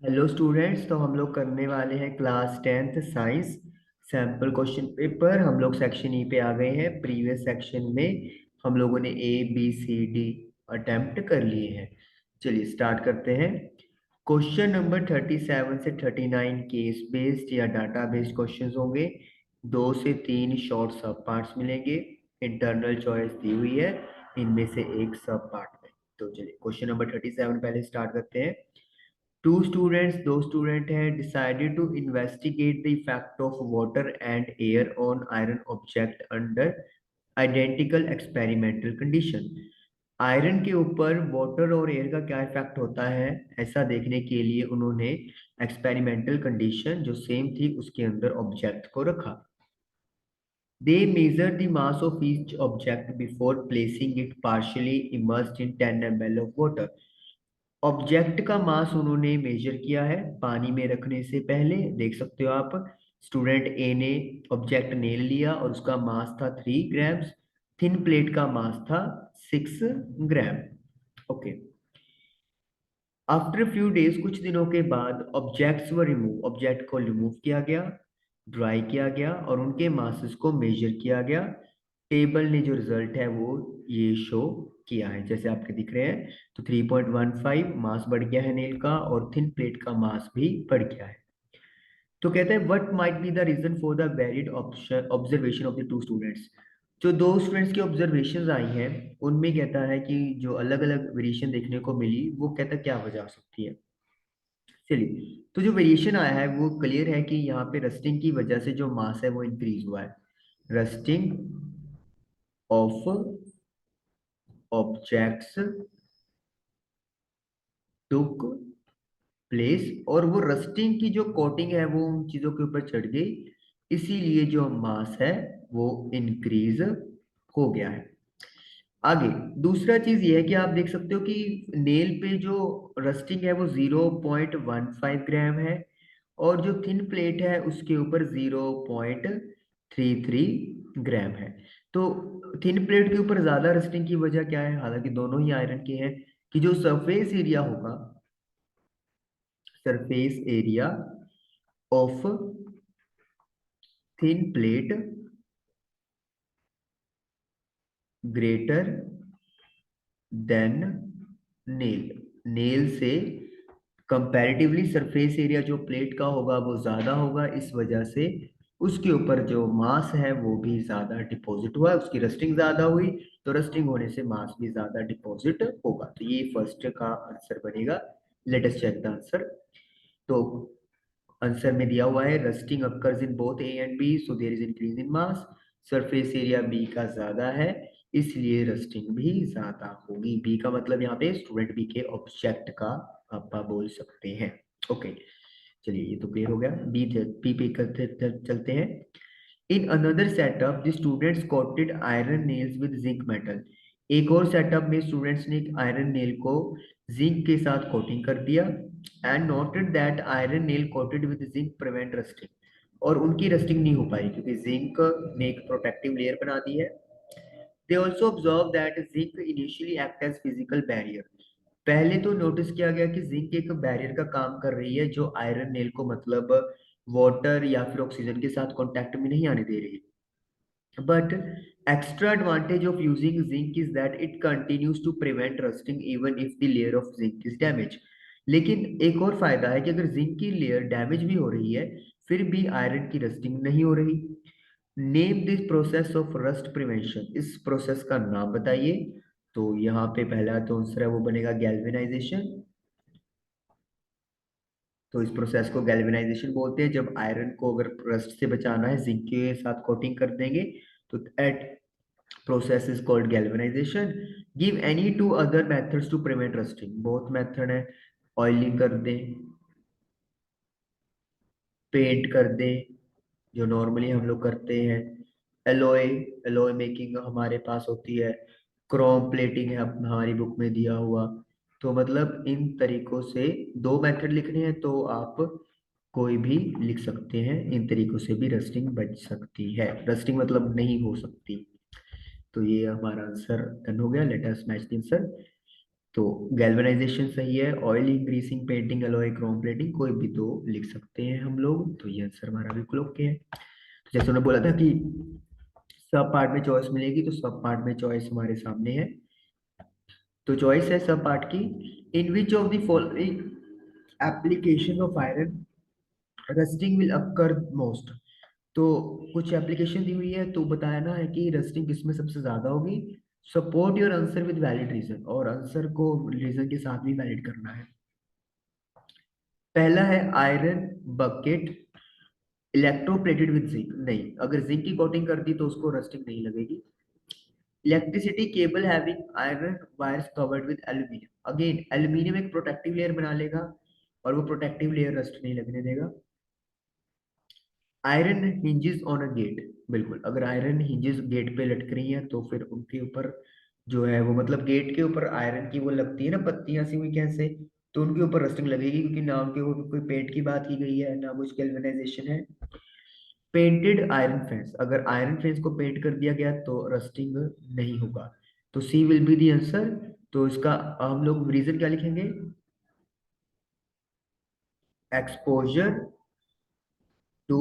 Hello students, तो हम लोग करने वाले हैं class 10th science sample question paper. हम लोग सेक्शन ई पे आ गए हैं। प्रीवियस सेक्शन में हम लोगों ने A B C D attempt कर लिए हैं। चलिए स्टार्ट करते हैं। क्वेश्चन नंबर 37 से 39 केस बेस्ड या डाटा बेस्ड क्वेश्चंस होंगे। 2 से 3 शॉर्ट सब पार्ट्स मिलेंगे। इंटरनल चॉइस दी हुई है इनमें से एक सब पार्ट में। तो चलिए क्वेश्चन नंबर 37 पहले स्टार्ट करते हैं। दो स्टूडेंट हैं, decided to investigate the effect of water and air on iron object under identical experimental condition. Iron के ऊपर वाटर और एयर का क्या इफेक्ट होता है, ऐसा देखने के लिए उन्होंने एक्सपेरिमेंटल कंडीशन जो सेम थी उसके अंदर ऑब्जेक्ट को रखा। They measure the mass of each object before placing it partially immersed in 10 ml of water. Object का मास उन्होंने मेजर किया है पानी में रखने से पहले। देख सकते हो आप, स्टूडेंट ए ने ऑब्जेक्ट ने लिया और उसका मास था 3 ग्राम्स। थिन प्लेट का मास था 6 ग्राम। ओके। आफ्टर फ्यू डेज, कुछ दिनों के बाद, ऑब्जेक्ट को रिमूव किया गया, ड्राई किया गया और उनके मासेस को मेजर किया गया। टेबल ने जो रिजल्ट है वो ये शो किया है, जैसे आपके दिख रहे हैं। तो 3.15 मास बढ़ गया है नेल का और थिन प्लेट का मास भी बढ़ गया है। तो कहते हैं what might be the reason for the varied observation of the two students. जो दो स्टूडेंट्स की ऑब्जर्वेशंस आई हैं उनमें कहता है कि जो अलग अलग वेरिएशन देखने को मिली, वो कहता क्या वजह हो सकती है। चलिए, तो जो वेरिएशन आया है वो क्लियर है कि यहाँ पे रस्टिंग की वजह से जो मास है वो इंक्रीज हुआ है। Rusting of objects took place, और वो रस्टिंग की जो कोटिंग है वो उन चीजों के ऊपर चढ़ गई, इसीलिए जो मास है वो इंक्रीज हो गया है। आगे दूसरा चीज ये है कि आप देख सकते हो कि नेल पे जो रस्टिंग है वो 0.15 ग्राम है और जो थिन प्लेट है उसके ऊपर 0.33 ग्राम है। तो थिन प्लेट के ऊपर ज्यादा रस्टिंग की वजह क्या है, हालांकि दोनों ही आयरन के हैं, कि जो सरफेस एरिया होगा, surface area of thin plate greater than nail. Nail से कंपैरेटिवली सरफेस एरिया जो प्लेट का होगा वो ज्यादा होगा, इस वजह से उसके ऊपर जो मास है वो भी ज्यादा डिपॉजिट हुआ है, उसकी रस्टिंग ज्यादा हुई। तो रस्टिंग होने से मास भी ज्यादा डिपॉजिट होगा। तो ये फर्स्ट का आंसर बनेगा। Let us check the answer. तो आंसर में दिया हुआ है rusting occurs in both A and B, so there is increase in mass. Surface area B का ज्यादा है, इसलिए रस्टिंग भी ज्यादा होगी। बी का मतलब यहाँ पे स्टूडेंट बी के ऑब्जेक्ट का आप बोल सकते हैं। ओके, चलिए ये तो क्लियर हो गया। बी बी पे करते चलते हैं। In another setup the students coated iron nails with zinc metal. एक और सेटअप में स्टूडेंट्स ने आयरन नेल को जिंक के साथ कोटिंग कर दिया। And noted that iron nail coated with zinc prevent rusting. और उनकी रस्टिंग नहीं हो पाई क्योंकि जिंक ने एक प्रोटेक्टिव लेयर बना दी है। They also observe that zinc initially act as physical barrier. पहले तो नोटिस किया गया कि जिंक एक बैरियर का काम कर रही है जो आयरन नेल को मतलब वाटर या फिर ऑक्सीजन के साथ कांटेक्ट में नहीं आने दे रही। But extra advantage of using zinc is that it continues to prevent rusting even if the layer of zinc is damaged. लेकिन एक और फायदा है कि अगर जिंक की लेयर डैमेज भी हो रही है फिर भी आयरन की रस्टिंग नहीं हो रही। Name this process of rust prevention, इस प्रोसेस का नाम बताइए। तो यहाँ पे पहला तो आंसर है वो बनेगा गैल्वेनाइजेशन। तो इस प्रोसेस को गैल्वेनाइजेशन बोलते हैं। जब आयरन को अगर रस्ट से बचाना है जिंक के साथ कोटिंग कर देंगे तो eight process is called galvanization. Give any two other methods to prevent rusting. बहुत मेथड है, ऑयलिंग कर दें, पेंट कर दें जो नॉर्मली हम लोग करते हैं, एलोय एलोय मेकिंग हमारे पास होती है, क्रोम प्लेटिंग है हमारी बुक में दिया हुआ। तो मतलब इन तरीकों से दो मेथड लिखने हैं तो आप कोई भी लिख सकते हैं। इन तरीकों से भी रस्टिंग बच सकती है, रस्टिंग मतलब नहीं हो सकती। तो ये हमारा आंसर डन हो गया। Let us match the answer. तो गैल्वेनाइजेशन सही है, oiling, greasing, painting, alloy, Chrome plating, कोई भी दो लिख सकते हैं हम लोग। तो ये आंसर हमारा बिल्कुल ओके है। तो जैसे उन्होंने बोला था कि सब पार्ट में चॉइस मिलेगी, तो सब पार्ट में चॉइस हमारे सामने है। तो चॉइस है सब पार्ट की, in which of the following application of iron rusting will occur most. तो कुछ एप्लीकेशन दी हुई है, तो बताना है कि रस्टिंग किसमें सबसे ज्यादा होगी। Support your answer with valid reason, और आंसर को रीजन के साथ भी वैलिड करना है। पहला है iron bucket electroplated with zinc, नहीं, अगर जिंक की कोटिंग कर दी तो उसको रस्टिंग नहीं लगेगी। Electricity cable having iron wires covered with aluminium, again aluminium एक प्रोटेक्टिव लेयर बना लेगा और वो प्रोटेक्टिव लेयर रस्ट नहीं लगने देगा। Iron hinges on a gate, बिल्कुल, अगर आयरन हिंजेस गेट पे लटक रही हैं तो फिर उनके ऊपर जो है वो, मतलब गेट के ऊपर आयरन की वो लगती है ना पत्तियां सी हुई कैसे, तो उनके ऊपर रस्टिंग लगेगी, क्योंकि ना उनके ऊपर कोई पेंट की बात की गई है ना कुछ गैल्वेनाइजेशन है। पेंटेड आयरन फेंस, अगर आयरन फेंस को पेंट कर दिया गया तो रस्टिंग नहीं होगा। तो C will be the answer. तो इसका हम लोग रीजन क्या लिखेंगे, exposure to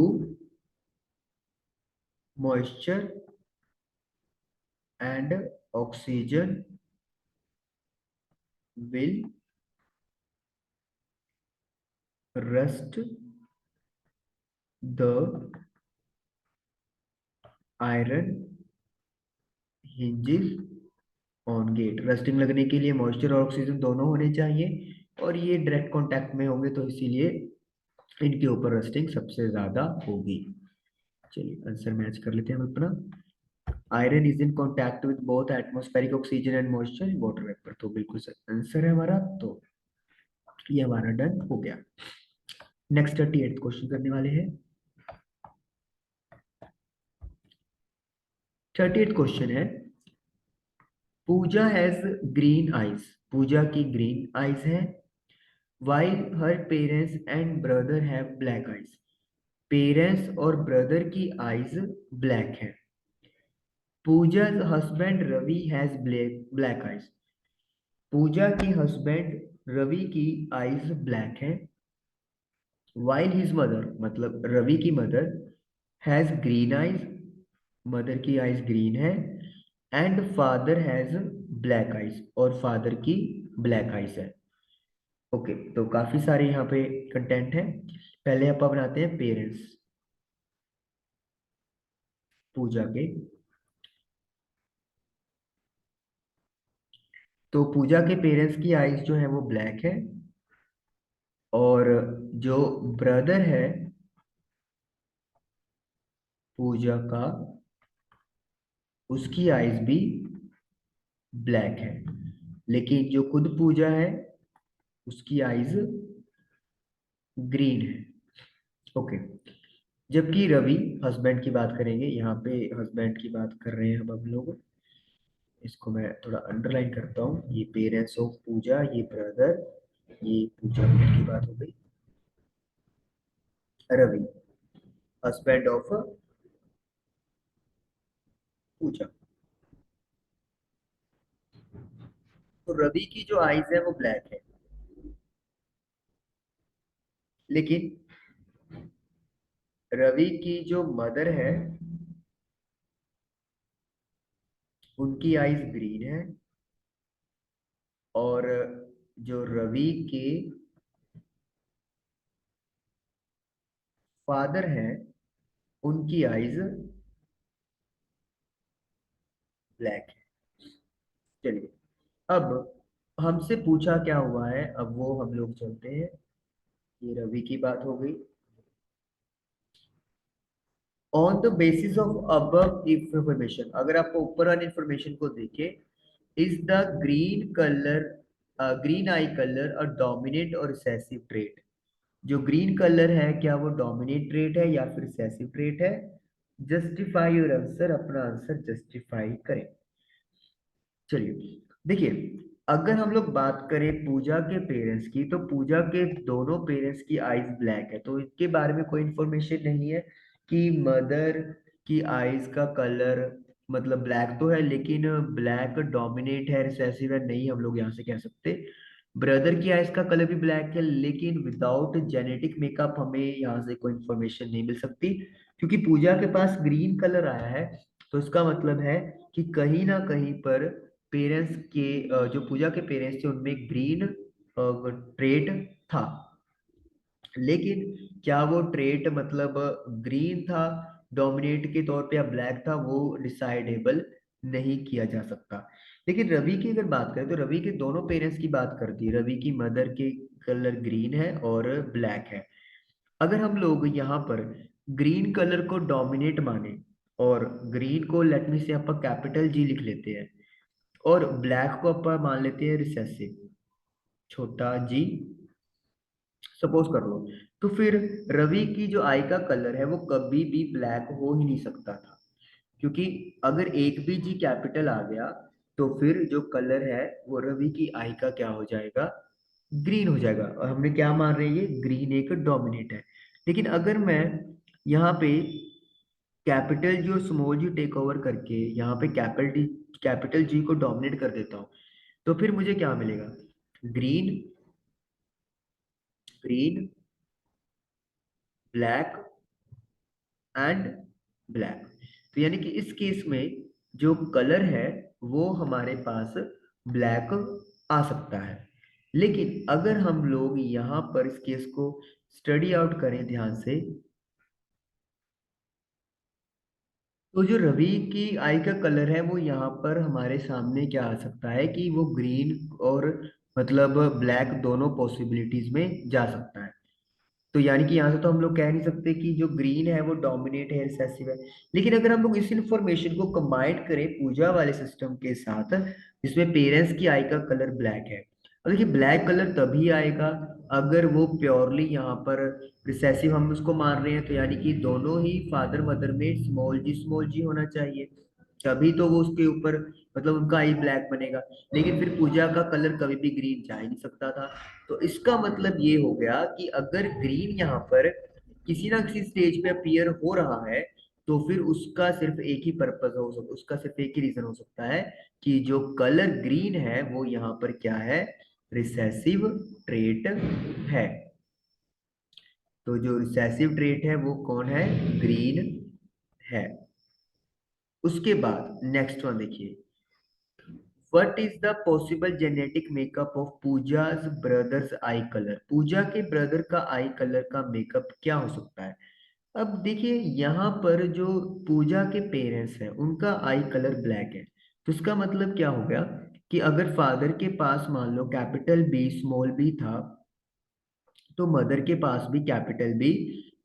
moisture and oxygen will rust the iron hinges on gate. Rusting लगने के लिए मॉइस्चर और ऑक्सीजन दोनों होने चाहिए, और ये डायरेक्ट कांटेक्ट में होंगे, तो इसीलिए इनके ऊपर रस्टिंग सबसे ज्यादा होगी। चलिए आंसर मैच कर लेते हैं हम अपना। Iron is in contact with both atmospheric oxygen and moisture in water vapour, तो बिल्कुल सही आंसर है हमारा। तो ये हमारा डन हो गया। नेक्स्ट 38 क्वेश्चन करने वाले हैं। 38 क्वेश्चन है, Pooja has green eyes, Pooja की ग्रीन आईज है, while her parents and brother have black eyes, parents और ब्रदर की आईज ब्लैक है। Pooja husband Ravi has black eyes, Pooja के हस्बैंड रवि की आईज ब्लैक है। while his मदर, मतलब रवि की mother, has green eyes, mother की आईज ग्रीन है, and father has black eyes, और फादर की ब्लैक आईज है। ओके, तो काफी सारे यहाँ पे कंटेंट है। पहले अपन बनाते हैं पेरेंट्स पूजा के। तो पूजा के पेरेंट्स की आईज जो है वो ब्लैक है, और जो ब्रदर है पूजा का, उसकी आईज भी ब्लैक है, लेकिन जो खुद पूजा है उसकी आईज ग्रीन है। ओके, जबकि रवि, हस्बैंड की बात करेंगे, यहाँ पे हस्बैंड की बात कर रहे हैं हम लोग। इसको मैं थोड़ा अंडरलाइन करता हूँ, ये पेरेंट्स ऑफ पूजा, ये ब्रदर, ये पूजा की बात हो गई। रवि हस्बैंड ऑफ पूजा, तो रवि की जो आईज है वो ब्लैक है, लेकिन रवि की जो मदर है उनकी आईज ग्रीन है, और जो रवि के फादर हैं उनकी आईज ब्लैक है। चलिए, अब हमसे पूछा क्या हुआ है, अब वो हम लोग चलते हैं। ये रवि की बात हो गई। On the basis of above information, अगर आपको ऊपर वाली इंफॉर्मेशन को देखे, is the green colour, green eye colour a dominant और रिसेसिव ट्रेट, जो ग्रीन कलर है क्या वो डोमिनेट ट्रेट है या फिर रिसेसिव ट्रेट है। जस्टिफाई योर आंसर, अपना आंसर जस्टिफाई करें। चलिए देखिए, अगर हम लोग बात करें पूजा के पेरेंट्स की, तो पूजा के दोनों पेरेंट्स की आईज ब्लैक है, तो इनके बारे में कोई इंफॉर्मेशन नहीं है कि मदर की आईज का कलर मतलब ब्लैक तो है, लेकिन ब्लैक डोमिनेट है, रिसेसिव है, नहीं हम लोग यहाँ से कह सकते। ब्रदर की आइज का कलर भी ब्लैक है, लेकिन विदाउट जेनेटिक मेकअप हमें यहाँ से कोई इंफॉर्मेशन नहीं मिल सकती, क्योंकि पूजा के पास ग्रीन कलर आया है। तो इसका मतलब है कि कहीं ना कहीं पर पेरेंट्स के जो पूजा के पेरेंट्स थे उनमें ग्रीन ट्रेट था। लेकिन क्या वो ट्रेट मतलब ग्रीन था डोमिनेट के तौर पे या ब्लैक था, वो डिसाइडेबल नहीं किया जा सकता। लेकिन रवि की अगर बात करें तो रवि के दोनों पेरेंट्स की बात करती है, रवि की मदर के कलर ग्रीन है और ब्लैक है। अगर हम लोग यहाँ पर ग्रीन कलर को डोमिनेट माने और ग्रीन को लेट मी से अपन कैपिटल जी लिख लेते हैं, और ब्लैक को अपन मान लेते हैं रिसेसिव, छोटा जी सपोज कर लो, तो फिर रवि की जो आई का कलर है वो कभी भी ब्लैक हो ही नहीं सकता था, क्योंकि अगर एक भी जी कैपिटल आ गया तो फिर जो कलर है वो रवि की आई का क्या हो जाएगा, ग्रीन हो जाएगा। और हमने क्या मान रहे हैं, ये ग्रीन एक डोमिनेट है। लेकिन अगर मैं यहाँ पे कैपिटल जी और स्मॉल जी टेक ओवर करके यहाँ पे कैपिटल जी को डोमिनेट कर देता हूँ, तो फिर मुझे क्या मिलेगा, green, green, black and black. तो यानी कि इस केस में जो कलर है वो हमारे पास ब्लैक आ सकता है। लेकिन अगर हम लोग यहाँ पर इस केस को स्टडी आउट करें ध्यान से, तो जो रवि की आई का कलर है वो यहाँ पर हमारे सामने क्या आ सकता है कि वो ग्रीन और मतलब ब्लैक दोनों पॉसिबिलिटीज में जा सकता है। तो यानी कि यहाँ से तो हम लोग कह नहीं सकते कि जो ग्रीन है वो डोमिनेट है, रिसेसिव है। लेकिन अगर हम लोग इस इंफॉर्मेशन को कंबाइन करें पूजा वाले सिस्टम के साथ, जिसमें पेरेंट्स की आई का कलर ब्लैक है, और देखिए ब्लैक कलर तभी आएगा अगर वो प्योरली यहाँ पर रिसेसिव हम उसको मान रहे हैं, तो यानी कि दोनों ही फादर मदर में स्मॉल जी होना चाहिए, तभी तो वो उसके ऊपर मतलब उनका आई ब्लैक बनेगा। लेकिन फिर पूजा का कलर कभी भी ग्रीन जा ही नहीं सकता था। तो इसका मतलब ये हो गया कि अगर ग्रीन यहाँ पर किसी ना किसी स्टेज पे अपीयर हो रहा है, तो फिर उसका सिर्फ एक ही पर्पज हो सकता, उसका सिर्फ एक ही रीजन हो सकता है कि जो कलर ग्रीन है वो यहाँ पर क्या है, रिसेसिव ट्रेट है। तो जो रिसेसिव ट्रेट है वो कौन है, ग्रीन है। उसके बाद नेक्स्ट वन देखिए, What is the possible genetic makeup of Pooja's brother's eye color? पूजा के ब्रदर का आई कलर का मेकअप क्या हो सकता है? अब देखिए यहाँ पर जो पूजा के पेरेंट्स हैं उनका आई कलर ब्लैक है, तो इसका मतलब क्या हो गया कि अगर फादर के पास मान लो कैपिटल बी स्मॉल बी था, तो मदर के पास भी कैपिटल बी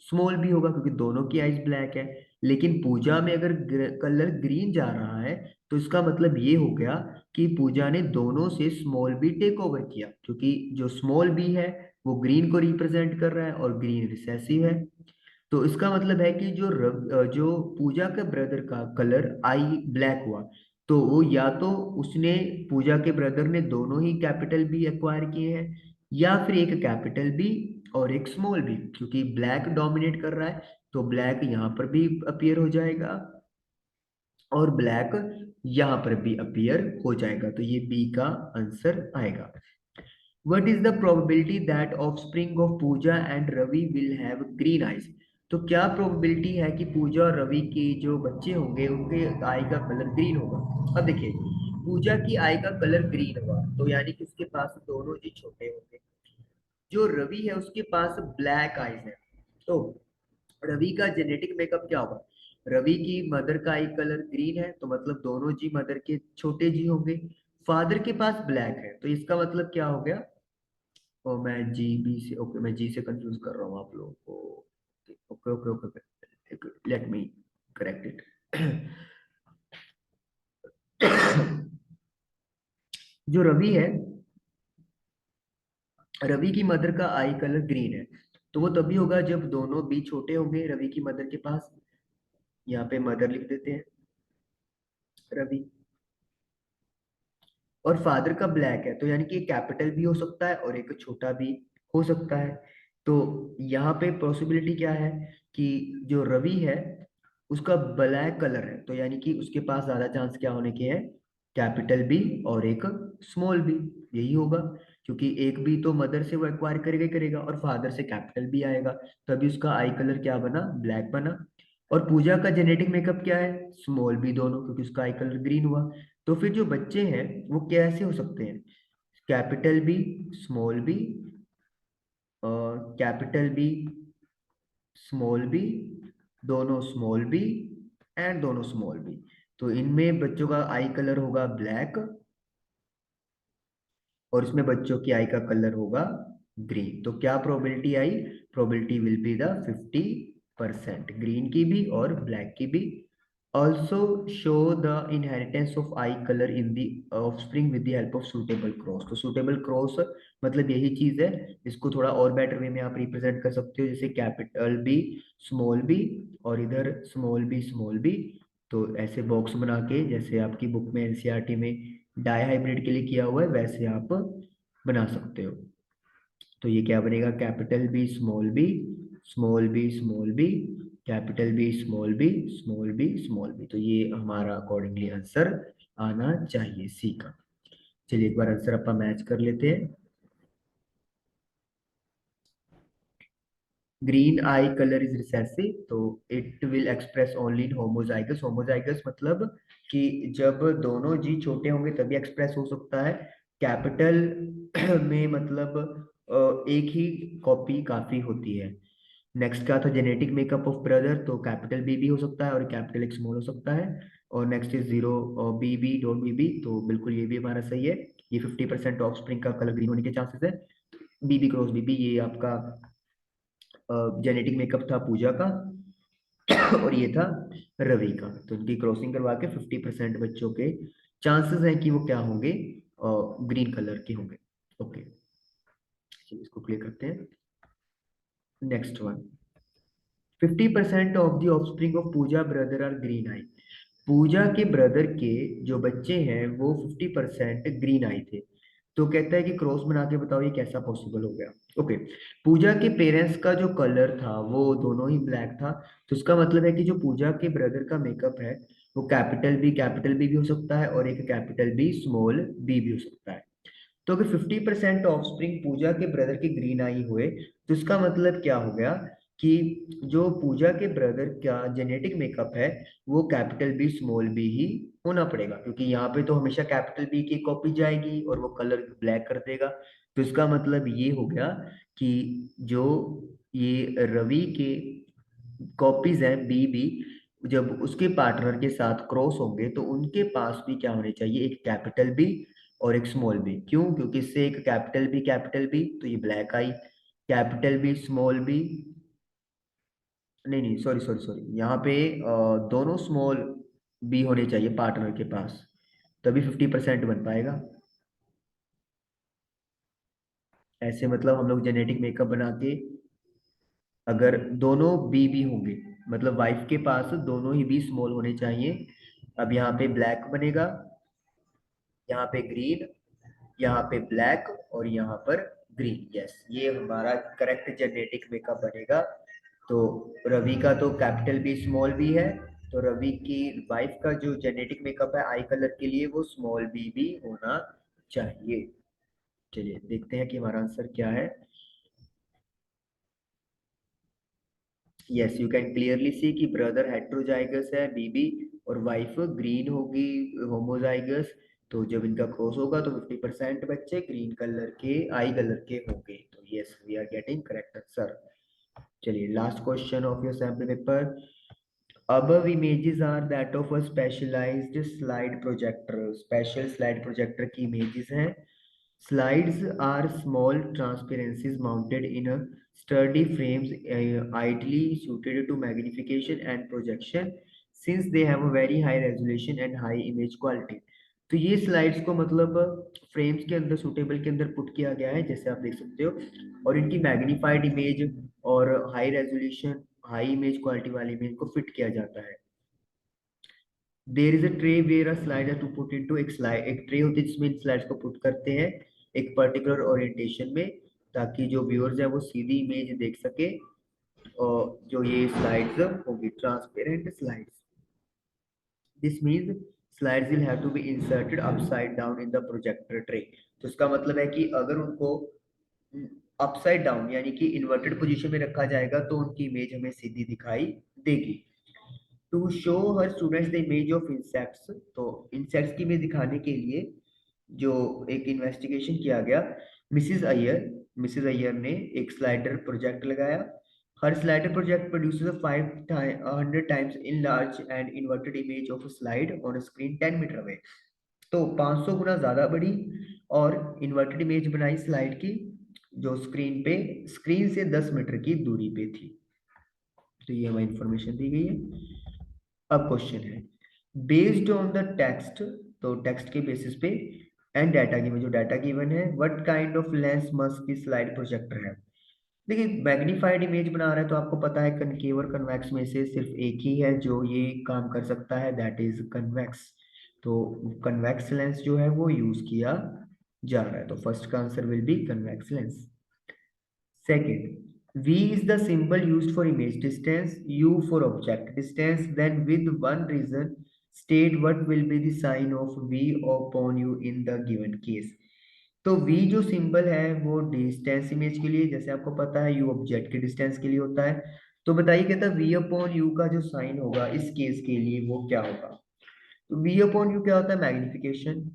स्मॉल बी होगा, क्योंकि दोनों की आइज ब्लैक है। लेकिन पूजा में अगर कलर ग्रीन जा रहा है, तो इसका मतलब ये हो गया कि पूजा ने दोनों से स्मॉल बी टेक ओवर किया, क्योंकि जो स्मॉल बी है वो ग्रीन को रिप्रेजेंट कर रहा है और ग्रीन रिसेसिव है। तो इसका मतलब है कि जो पूजा के ब्रदर का कलर आई ब्लैक हुआ, तो वो या तो उसने पूजा के ब्रदर ने दोनों ही कैपिटल बी एक्वायर किए हैं, या फिर एक कैपिटल बी और एक स्मॉल बी, क्योंकि ब्लैक डोमिनेट कर रहा है तो ब्लैक यहाँ पर भी अपीयर हो जाएगा और ब्लैक यहाँ पर भी अपीयर हो जाएगा, तो ये बी का आंसर आएगा। What is the probability that offspring of Pooja and Ravi will have green eyes? तो क्या प्रोबेबिलिटी है कि पूजा और रवि के जो बच्चे होंगे उनके आई का कलर ग्रीन होगा? अब देखिए पूजा की आई का कलर ग्रीन हुआ तो यानी कि उसके पास दोनों जी छोटे होंगे। जो रवि है उसके पास ब्लैक आईज है, तो रवि का जेनेटिक मेकअप क्या होगा? रवि की मदर का आई कलर ग्रीन है, तो मतलब दोनों जी मदर के छोटे जी होंगे। फादर के पास ब्लैक है, तो इसका मतलब क्या हो गया, और मैं जी बी से ओके, मैं जी से कंफ्यूज कर रहा हूँ आप लोगों को। Okay okay okay, let me correct it. जो रवि है, रवि की मदर का आई कलर ग्रीन है, तो वो तभी होगा जब दोनों भी छोटे होंगे रवि की मदर के पास। यहाँ पे मदर लिख देते हैं, रवि। और फादर का ब्लैक है, तो यानी कि एक कैपिटल भी हो सकता है और एक छोटा भी हो सकता है। तो यहाँ पे पॉसिबिलिटी क्या है कि जो रवि है उसका ब्लैक कलर है, तो यानी कि उसके पास ज्यादा चांस क्या होने के हैं, कैपिटल बी और एक स्मॉल बी, यही होगा। क्योंकि एक बी तो मदर से वो एक्वायर करेगा ही करेगा और फादर से कैपिटल बी आएगा, तभी उसका आई कलर क्या बना, ब्लैक बना। और पूजा का जेनेटिक मेकअप क्या है, स्मॉल बी दोनों, क्योंकि उसका आई कलर ग्रीन हुआ। तो फिर जो बच्चे हैं वो कैसे हो सकते हैं, capital B, small B, capital B, small B, दोनों स्मॉल बी एंड दोनों स्मॉल बी। तो इनमें बच्चों का आई कलर होगा ब्लैक और इसमें बच्चों की आई का कलर होगा ग्रीन। तो क्या probability I, probability will be the 50%, green की भी और ब्लैक की भी। Also show the inheritance of I colour in the offspring with the help of suitable cross. तो सुटेबल क्रॉस मतलब यही चीज है, इसको थोड़ा और बेटर वे में आप रिप्रेजेंट कर सकते हो, जैसे कैपिटल बी, स्मॉल बी और इधर स्मॉल बी, स्मॉल बी। तो ऐसे बॉक्स बना के, जैसे आपकी बुक में एनसीईआरटी में डाई हाइब्रिड के लिए किया हुआ है, वैसे आप बना सकते हो। तो ये क्या बनेगा, capital B, small B, small B, small B, capital B, small B, small B, small B. तो ये हमारा अकॉर्डिंगली आंसर आना चाहिए सी का। चलिए एक बार आंसर अपन मैच कर लेते हैं। Green eye colour is recessive, तो it will express only in homozygous. Homozygous मतलब कि जब दोनों जी छोटे होंगे तभी एक्सप्रेस हो सकता है। कैपिटल में मतलब एक ही कॉपी काफी होती है। नेक्स्ट क्या था, जेनेटिक मेकअप ऑफ ब्रदर, तो कैपिटल बी भी हो सकता है और कैपिटल एक स्मॉल हो सकता है। और next is zero B B, don't B B, तो बिल्कुल ये भी हमारा सही है। ये 50% ऑफ स्प्रिंग का कलर ग्रीन होने के चांसेस है। B B cross B B, ये आपका जेनेटिक मेकअप था पूजा का और ये था रवि का। तो इनकी क्रॉसिंग करवा के 50% बच्चों के चांसेस हैं कि वो क्या होंगे, ग्रीन कलर के होंगे। ओके, चलिए इसको क्लियर करते हैं। Next one, 50% of the offspring of Pooja brother are green eye. Pooja के ब्रदर के जो बच्चे हैं वो 50% ग्रीन आई थे। तो कहता है कि क्रॉस बना के बताओ ये कैसा पॉसिबल हो गया। ओके, पूजा के पेरेंट्स का जो कलर था वो दोनों ही ब्लैक था, तो इसका मतलब है कि जो पूजा के ब्रदर का मेकअप है वो कैपिटल बी भी हो सकता है और एक कैपिटल बी, स्मॉल बी भी हो सकता है। तो अगर 50% ऑफस्प्रिंग पूजा के ब्रदर के ग्रीन आई हुए, तो इसका मतलब क्या हो गया कि जो पूजा के ब्रदर का जेनेटिक मेकअप है वो कैपिटल बी, स्मॉल बी ही होना पड़ेगा, क्योंकि यहाँ पे तो हमेशा कैपिटल बी की कॉपी जाएगी और वो कलर ब्लैक कर देगा। तो इसका मतलब ये हो गया कि जो ये रवि के कॉपीज हैं बी बी, जब उसके पार्टनर के साथ क्रॉस होंगे तो उनके पास भी क्या होने चाहिए, एक कैपिटल बी और एक स्मॉल बी। क्यों, क्योंकि इससे एक कैपिटल बी तो ये ब्लैक आई, कैपिटल बी, स्मॉल बी, नहीं नहीं, सॉरी सॉरी सॉरी, यहाँ पे दोनों स्मॉल बी होने चाहिए पार्टनर के पास, तभी 50% बन पाएगा। ऐसे मतलब हम लोग जेनेटिक मेकअप बना के, अगर दोनों बी बी होंगे, मतलब वाइफ के पास दोनों ही बी स्मॉल होने चाहिए। अब यहाँ पे ब्लैक बनेगा, यहाँ पे ग्रीन, यहाँ पे ब्लैक और यहाँ पर ग्रीन। यस, ये हमारा करेक्ट जेनेटिक मेकअप बनेगा। तो रवि का तो कैपिटल बी, स्मॉल बी है, तो रवि की वाइफ का जो जेनेटिक मेकअप है आई कलर के लिए वो स्मॉल बी भी होना चाहिए। चलिए देखते हैं कि हमारा आंसर क्या है। Yes, you can clearly see कि ब्रदर हेट्रोजाइगस है बीबी और वाइफ ग्रीन होगी, होमोजाइगस। तो जब इनका क्रॉस होगा तो 50% बच्चे ग्रीन कलर के, आई कलर के होंगे। तो yes, we are getting correct answer. चलिए last question of your sample paper. above images are that of a specialized slide projector। Special slide projector की images हैं। Slides are small transparencies mounted in a sturdy frames, ideally suited to magnification and projection since they have a very high resolution and high image quality। तो ये slides को मतलब frames के अंदर, suitable के अंदर पुट किया गया है, जैसे आप देख सकते हो। और इनकी मैग्नीफाइड इमेज और high resolution, high image quality वाली इमेज को फिट किया जाता है। There is a tray where a slider to put into, एक स्लाइड, एक ट्रे होती है जिसमें इन स्लाइड्स को पुट करते हैं एक पर्टिकुलर ओरिएंटेशन में, ताकि जो व्यूअर्स है वो सीधी इमेज देख सके। जो ये स्लाइड्स होगी transparent slides, this means slides will have to be inserted upside down in the projector tray. तो इसका मतलब है कि अगर उनको अपसाइड डाउन यानी कि इन्वर्टेड पोजीशन में रखा जाएगा तो उनकी इमेज हमें सीधी दिखाई देगी। To show her students the image of insects, तो इंसेक्ट्स की इमेज दिखाने के लिए जो एक इन्वेस्टिगेशन किया गया, मिसिस अय्यर ने एक स्लाइडर प्रोजेक्ट लगाया। हर slider project produces a 500 times in large and inverted image of slide on screen 10 metre away. तो 500 गुना ज्यादा बड़ी और इन्वर्टेड इमेज बनाई स्लाइड की, जो स्क्रीन से 10 मीटर की दूरी पे थी। तो ये हमें इंफॉर्मेशन दी गई है। अब क्वेश्चन है बेस्ड ऑन द टेक्स्ट, तो टेक्स्ट के बेसिस पे एंड डाटा गिवन, जो डाटा गिवन है, what kind of lens must the slide projector है। देखिए मैग्नीफाइड इमेज बना रहा है तो आपको पता है कनकेव और कन्वेक्स में से सिर्फ एक ही है जो ये काम कर सकता है, दैट इज कन्वेक्स। तो कन्वेक्स लेंस जो है वो यूज किया जा रहा है, तो फर्स्ट का answer will be convex lens. Second, V is the symbol used for image distance, U for object distance. Then with one reason, state what will be the sign of V upon U in the given case. तो V जो symbol है वो distance image के लिए, जैसे आपको पता है U ऑब्जेक्ट के डिस्टेंस के लिए होता है। तो बताइए कहता है V अपॉन U का जो साइन होगा इस केस के लिए वो क्या होगा। तो V अपॉन U क्या होता है, मैग्निफिकेशन।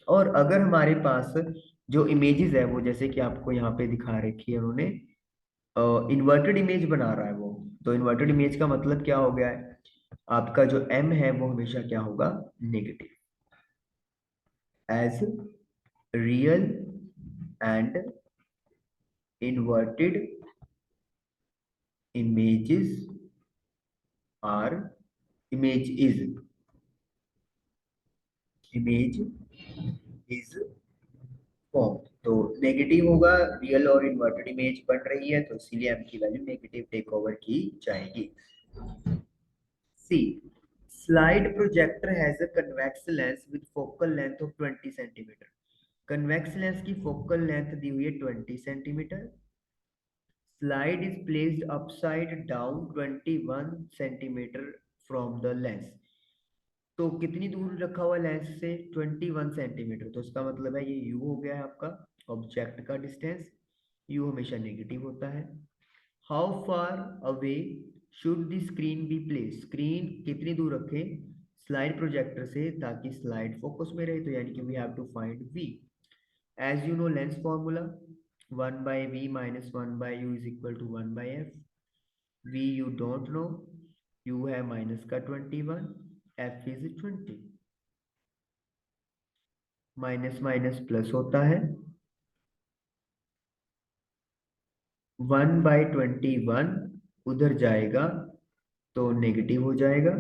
और अगर हमारे पास जो इमेजेस है वो जैसे कि आपको यहाँ पे दिखा रखी है उन्होंने, इन्वर्टेड इमेज बना रहा है वो, तो इन्वर्टेड इमेज का मतलब क्या हो गया है, आपका जो m है वो हमेशा क्या होगा, negative. As real and inverted images are image is form, तो नेगेटिव होगा, रियल और इन्वर्टेड इमेज बन रही है तो इसीलिए m की वैल्यू नेगेटिव टेक ओवर की जाएगी। C. Slide projector has a convex lens with focal length of 20 centimeter. Convex lens की focal length दी हुई है 20 centimeter. Slide is placed upside down 21 centimeter from the lens. तो कितनी दूर रखा हुआ लेंस से, 21 सेंटीमीटर। तो इसका मतलब है ये u हो गया है आपका ऑब्जेक्ट का डिस्टेंस, u हमेशा नेगेटिव होता है। How far away should the screen be place, screen कितनी दूर रखें स्लाइड प्रोजेक्टर से ताकि स्लाइड फोकस में रहे, तो यानी कि we have to find v। As you know lens formula 1/v minus 1/u is equal to 1/f। v you don't know, u है माइनस का 21, f is 20, minus minus plus होता है, 1/21 उधर जाएगा तो नेगेटिव हो जाएगा।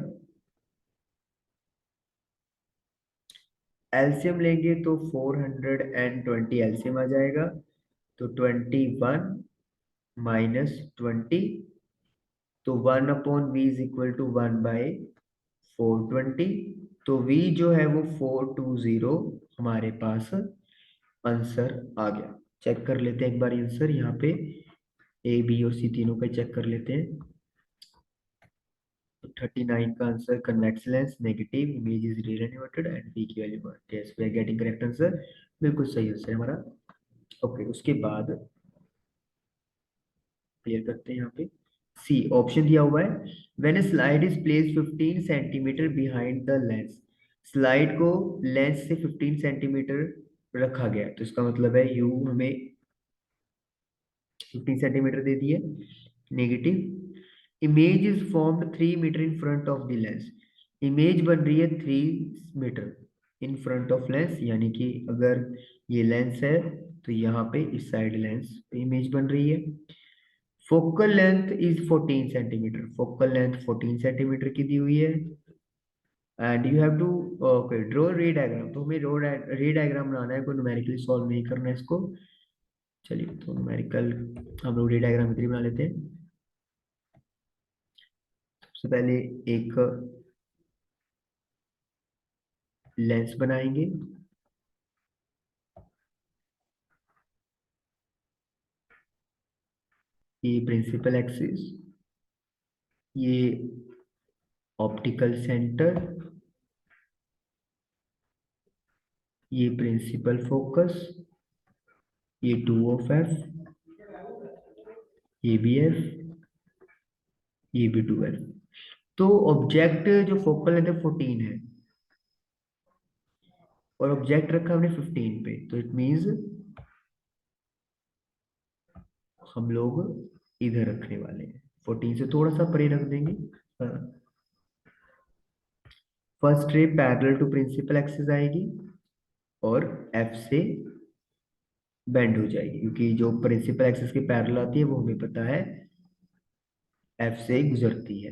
एलसीएम लेंगे तो 420 एलसीएम आ जाएगा, तो 21 माइनस 20, तो 1/v इज इक्वल टू 1/420। तो v जो है वो 420 हमारे पास आंसर आ गया। चेक कर लेते हैं एक बार आंसर यहाँ पे, ए बी और सी तीनों का चेक कर लेते हैं। 39 का answer convex lens, negative image is real and inverted and B की value 1। Yes we are getting correct answer, बिल्कुल सही आंसर है हमारा। ओके उसके बाद क्लियर करते हैं यहाँ पे। सी ऑप्शन दिया हुआ है when A slide is placed 15 centimetre behind the lens, slide को लेंस से 15 सेंटीमीटर रखा गया, तो इसका मतलब है यू हमें 15 सेंटीमीटर दे दिए negative. Image is formed 3 metre in front of the lens, image बन रही है 3 metre in front of lens, यानी कि अगर ये लेंस है तो यहाँ पे इस साइड लेंस पे इमेज बन रही है। Focal length is 14 centimetre, focal length 14 centimetre की दी हुई है। And you have to okay draw ray diagram, तो हमें रे डायग्राम बनाना है, कोई न्यूमेरिकली सॉल्व नहीं करना है इसको। चलिए तो न्यूमेरिकल हम लोग रे डायग्राम इधर ही बना लेते हैं। सबसे पहले एक लेंस बनाएंगे, ये प्रिंसिपल एक्सिस, ये ऑप्टिकल सेंटर, ये प्रिंसिपल फोकस, ये 2 ऑफ एफ, ये भी एफ, ये भी 2 एफ। तो ऑब्जेक्ट जो फोकल लेंथ है 14 है और ऑब्जेक्ट रखा हमने 15 पे, तो इट मींस हम लोग इधर रखने वाले हैं, 14 से थोड़ा सा परे रख देंगे। First ray parallel to principal axis आएगी और एफ से बेंड हो जाएगी, क्योंकि जो प्रिंसिपल एक्सिस के पैरेलल आती है वो हमें पता है एफ से गुजरती है।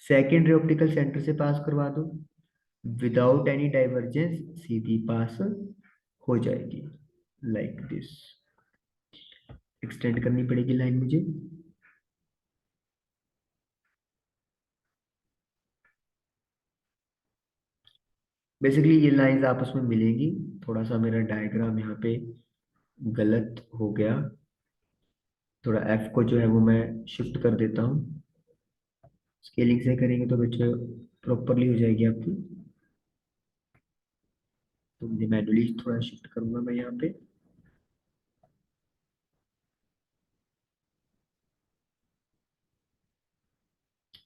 सेकेंड रे ऑप्टिकल सेंटर से पास करवा दो, विदाउट एनी डाइवर्जेंस सीधी पास हो जाएगी, लाइक दिस। एक्सटेंड करनी पड़ेगी लाइन मुझे। बेसिकली ये लाइंस आपस में मिलेंगी। थोड़ा सा मेरा डायग्राम यहाँ पे गलत हो गया, थोड़ा एफ को जो है वो मैं शिफ्ट कर देता हूँ। स्केलिंग से करेंगे तो बच्चे प्रॉपरली हो जाएगी आपकी। तो मुझे मैनुअली थोड़ा शिफ्ट करूंगा मैं यहाँ पे।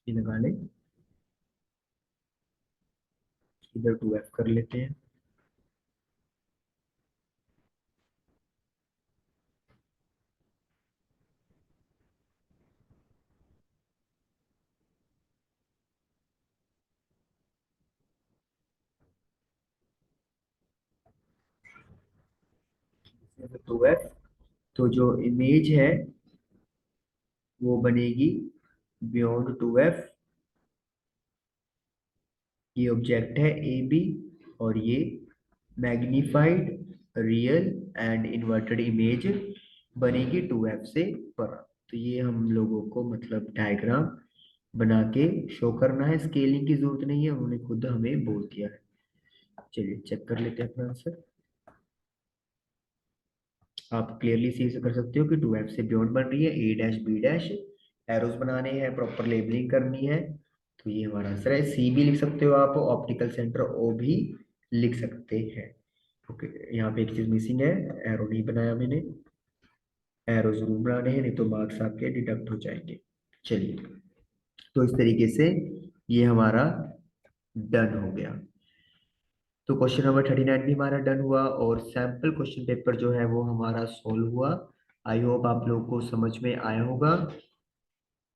ये लगा ले, इधर 2 एफ कर लेते हैं। तो 2 एफ, तो जो इमेज है वो बनेगी बियॉन्ड 2 एफ। ये ऑब्जेक्ट है ए बी और ये magnified real and inverted image बनेगी 2 एफ से पर। तो ये हम लोगों को मतलब डायग्राम बना के शो करना है, स्केलिंग की जरूरत नहीं है, उन्होंने खुद हमें बोल दिया है। चलिए चेक कर लेते हैं अपना आंसर। आप क्लियरली सी से कर सकते हो कि 2 एफ से बियॉन्ड बन रही है, ए डैश बी डैश एरोज बनाने हैं, प्रॉपर लेबलिंग करनी है। तो ये हमारा आंसर है। सी भी लिख सकते हो आप, ऑप्टिकल सेंटर ओ भी लिख सकते हैं। ओके, यहाँ पे एक चीज मिसिंग है, एरो नहीं बनाया मैंने, एरो जरूर बनाने हैं नहीं तो मार्क्स आपके डिडक्ट हो जाएंगे। चलिए, तो इस तरीके से ये हमारा डन हो गया। तो क्वेश्चन नंबर 39 भी हमारा डन हुआ और सैम्पल क्वेश्चन पेपर जो है वो हमारा सोल्व हुआ। आई होप आप लोगों को समझ में आया होगा।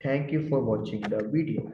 Thank you for watching the video.